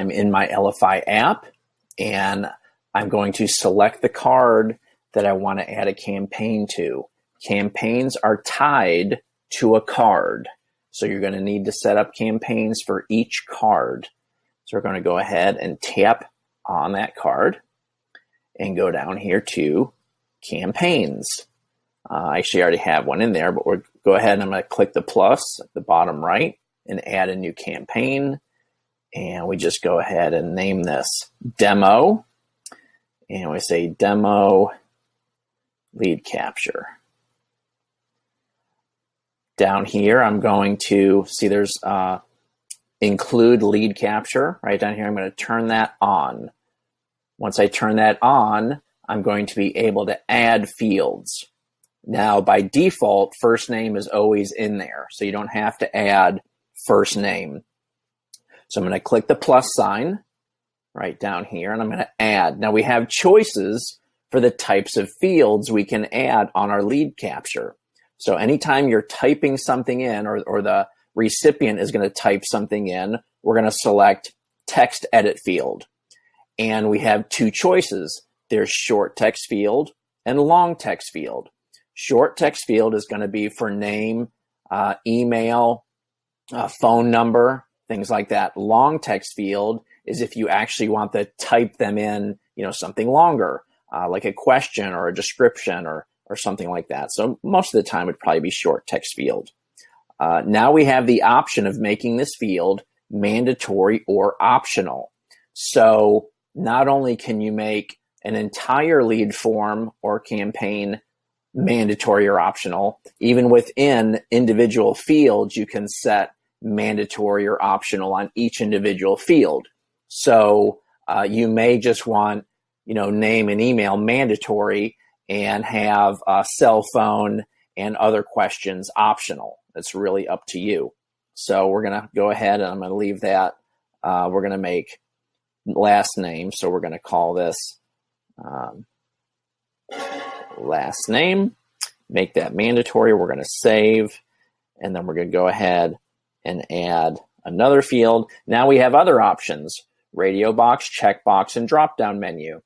I'm in my LFI app, and I'm going to select the card that I want to add a campaign to. Campaigns are tied to a card. So you're going to need to set up campaigns for each card. So we're going to go ahead and tap on that card and go down here to campaigns. I actually already have one in there, but we'll go ahead and I'm going to click the plus at the bottom right and add a new campaign. And we just go ahead and name this demo. And we say demo lead capture. Down here, I'm going to see there's include lead capture. Right down here, I'm going to turn that on. Once I turn that on, I'm going to be able to add fields. Now, by default, first name is always in there, so you don't have to add first name. So I'm going to click the plus sign right down here, and I'm going to add. Now, we have choices for the types of fields we can add on our lead capture. So anytime you're typing something in, or the recipient is going to type something in, we're going to select text edit field. And we have two choices. There's short text field and long text field. Short text field is going to be for name, email, phone number, things like that. Long text field is if you actually want to type them in, something longer, like a question or a description or something like that. So most of the time it'd probably be short text field. Now we have the option of making this field mandatory or optional. So not only can you make an entire lead form or campaign mandatory or optional, even within individual fields, you can set mandatory or optional on each individual field. So you may just want, name and email mandatory and have a cell phone and other questions optional. It's really up to you. So we're going to go ahead and I'm going to leave that. We're going to make last name. So we're going to call this last name, make that mandatory. We're going to save, and then we're going to go ahead and add another field. Now we have other options: radio box, checkbox, and drop-down menu.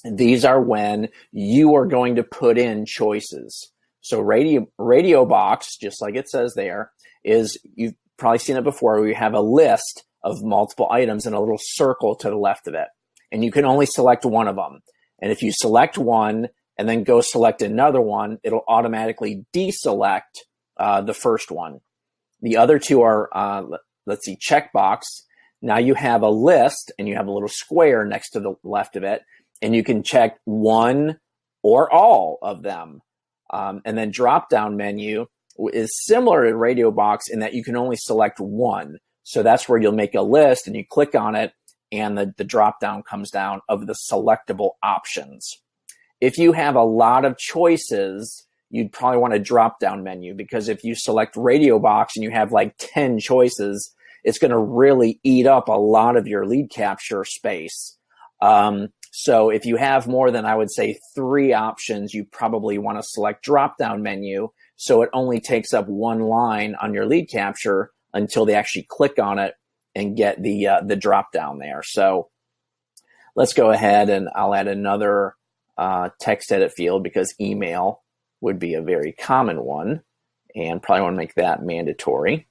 And these are when you are going to put in choices. So radio box, just like it says there, is, you've probably seen it before, where you have a list of multiple items and a little circle to the left of it. And you can only select one of them. And if you select one and then go select another one, it'll automatically deselect the first one. The other two are, let's see, checkbox. Now you have a list and you have a little square next to the left of it, and you can check one or all of them. And then drop-down menu is similar to radio box in that you can only select one. So that's where you'll make a list and you click on it, and the drop-down comes down of the selectable options. If you have a lot of choices, you'd probably want a drop-down menu, because if you select radio box and you have like 10 choices, it's going to really eat up a lot of your lead capture space. So if you have more than, I would say, 3 options, you probably want to select drop-down menu, so it only takes up one line on your lead capture until they actually click on it and get the drop-down there. So let's go ahead and I'll add another text edit field, because email would be a very common one, and probably want to make that mandatory.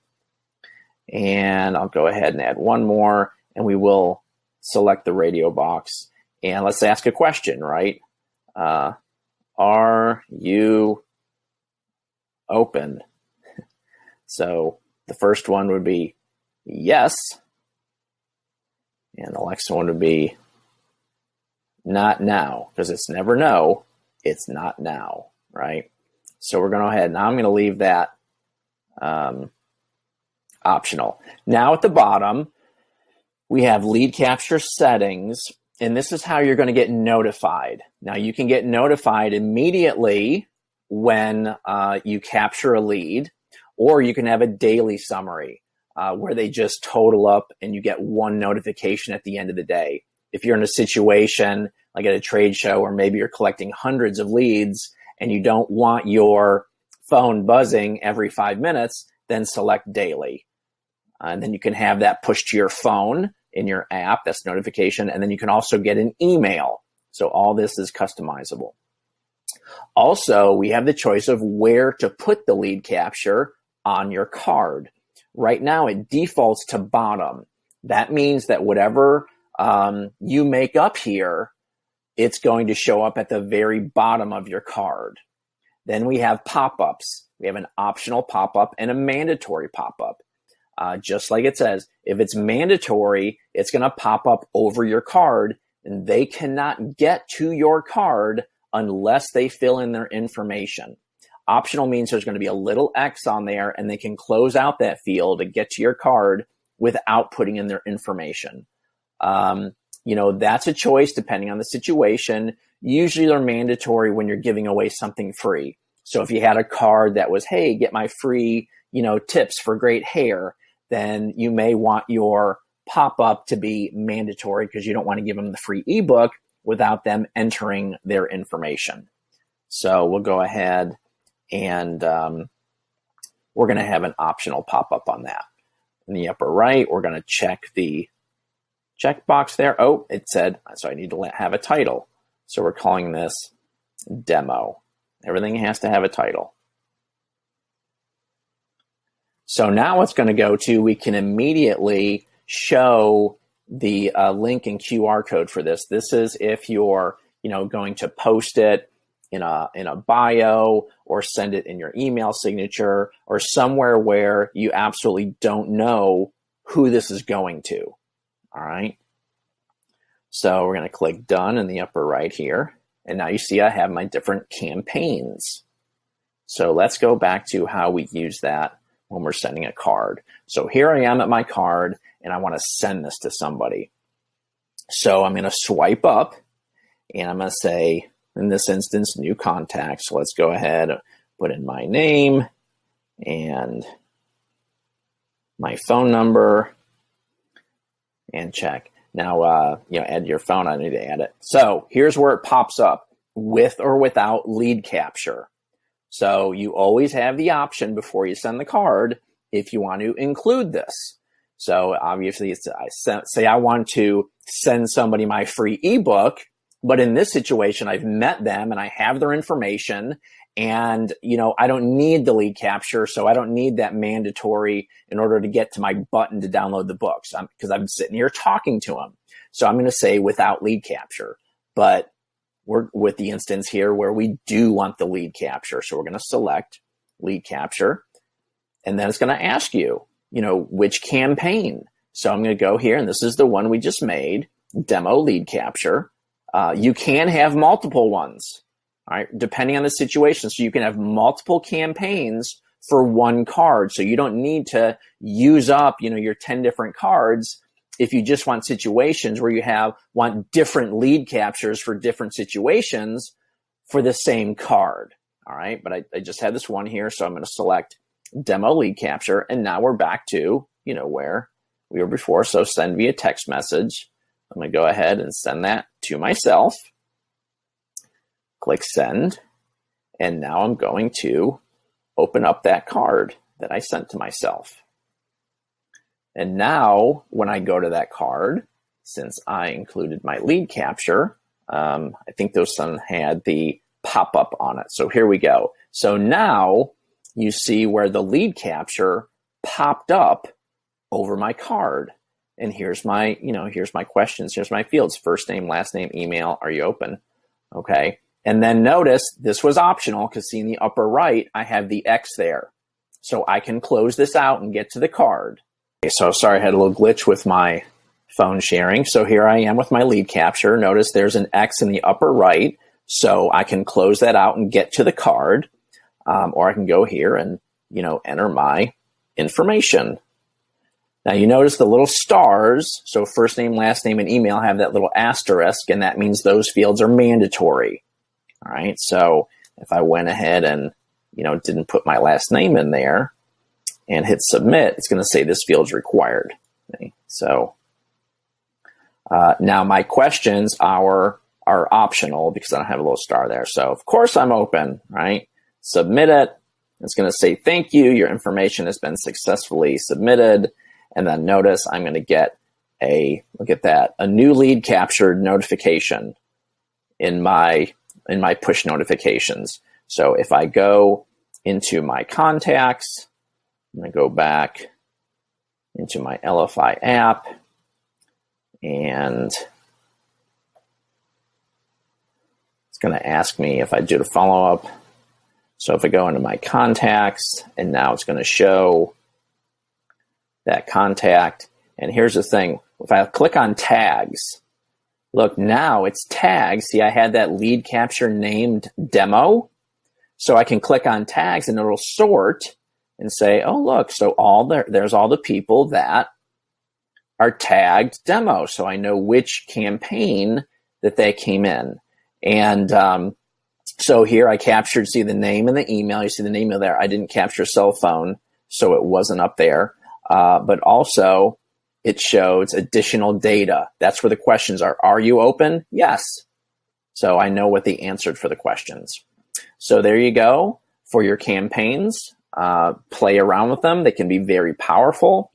And I'll go ahead and add one more, and we will select the radio box. And let's ask a question, right? Are you open? So the first one would be yes. And the next one would be not now, because it's never no, it's not now, right? So we're going to go ahead. Now I'm going to leave that optional. Now at the bottom, we have lead capture settings, and this is how you're going to get notified. Now you can get notified immediately when you capture a lead, or you can have a daily summary where they just total up and you get one notification at the end of the day. If you're in a situation like at a trade show, or maybe you're collecting hundreds of leads and you don't want your phone buzzing every 5 minutes, then select daily. And then you can have that pushed to your phone in your app. That's notification. And then you can also get an email. So all this is customizable. Also, we have the choice of where to put the lead capture on your card. Right now, it defaults to bottom. That means that whatever you make up here, it's going to show up at the very bottom of your card. Then we have pop-ups. We have an optional pop-up and a mandatory pop-up. Just like it says, if it's mandatory, it's going to pop up over your card, and they cannot get to your card unless they fill in their information. Optional means there's going to be a little X on there, and they can close out that field and get to your card without putting in their information. That's a choice depending on the situation. Usually they're mandatory when you're giving away something free. So if you had a card that was, hey, get my free, tips for great hair, then you may want your pop-up to be mandatory because you don't want to give them the free ebook without them entering their information. So we'll go ahead and we're going to have an optional pop-up on that. In the upper right, we're going to check the checkbox there. Oh, it said, so I need to have a title. So we're calling this demo. Everything has to have a title. So now it's going to go to, we can immediately show the link and QR code for this. This is if you're, going to post it in a bio or send it in your email signature or somewhere where you absolutely don't know who this is going to. All right. So we're going to click done in the upper right here. And now you see I have my different campaigns. So let's go back to how we use that when we're sending a card. So here I am at my card, and I want to send this to somebody. So I'm going to swipe up, and I'm going to say, in this instance, new contact. So let's go ahead and put in my name and my phone number and check. Now, add your phone. I need to add it. So here's where it pops up, with or without lead capture. So you always have the option before you send the card if you want to include this. So obviously, say I want to send somebody my free ebook, but in this situation, I've met them and I have their information, and I don't need the lead capture, so I don't need that mandatory in order to get to my button to download the books because I'm sitting here talking to them. So I'm going to say without lead capture, but we're with the instance here where we do want the lead capture. So we're going to select lead capture, and then it's going to ask you, which campaign. So I'm going to go here, and this is the one we just made, demo lead capture. You can have multiple ones, all right, depending on the situation. So you can have multiple campaigns for one card. So you don't need to use up, your 10 different cards if you just want situations where you want different lead captures for different situations for the same card. All right, but I just had this one here, so I'm going to select demo lead capture, and now we're back to, where we were before. So send via text message. I'm going to go ahead and send that to myself. Click send, and now I'm going to open up that card that I sent to myself. And now when I go to that card, since I included my lead capture, I think those some had the pop-up on it. So here we go. So now you see where the lead capture popped up over my card. And here's my, here's my questions. Here's my fields: first name, last name, email. Are you open? Okay. And then notice this was optional because see in the upper right, I have the X there. So I can close this out and get to the card. Okay, so sorry, I had a little glitch with my phone sharing. So here I am with my lead capture. Notice there's an X in the upper right. So I can close that out and get to the card. Or I can go here and, enter my information. Now you notice the little stars. So first name, last name, and email have that little asterisk, and that means those fields are mandatory. All right. So if I went ahead and, didn't put my last name in there and hit submit, it's going to say this field's required. Okay. So now my questions are optional because I don't have a little star there. So of course I'm open, right? Submit it. It's going to say, thank you. Your information has been successfully submitted. And then notice I'm going to get look at that, a new lead captured notification in my push notifications. So if I go into my contacts, I'm going to go back into my LFI app, and it's going to ask me if I did a follow-up. So if I go into my contacts, and now it's going to show that contact. And here's the thing, if I click on tags, look, now it's tagged. See, I had that lead capture named demo. So I can click on tags and it'll sort and say, oh, look, so there's all the people that are tagged demo. So I know which campaign that they came in. And so here I captured, see the name and the email. You see the email there. I didn't capture cell phone, so it wasn't up there. But also it shows additional data. That's where the questions are. Are you open? Yes. So I know what they answered for the questions. So there you go for your campaigns. Play around with them. They can be very powerful.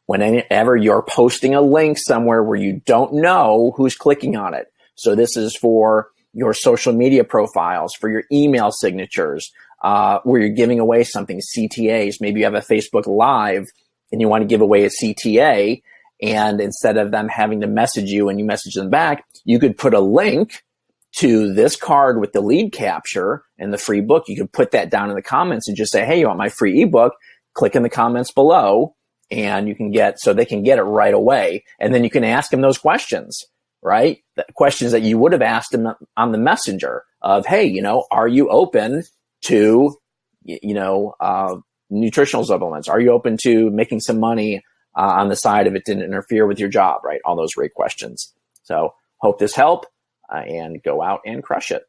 Whenever you're posting a link somewhere where you don't know who's clicking on it. So this is for your social media profiles, for your email signatures, where you're giving away something, CTAs. Maybe you have a Facebook Live and you want to give away a CTA, and instead of them having to message you and you message them back, you could put a link to this card with the lead capture and the free book. You could put that down in the comments and just say, hey, you want my free ebook? Click in the comments below, and you can so they can get it right away. And then you can ask them those questions, right? The questions that you would have asked them on the messenger of, hey, are you open to, nutritional supplements? Are you open to making some money on the side if it didn't interfere with your job, right? All those great questions. So hope this helped, and go out and crush it.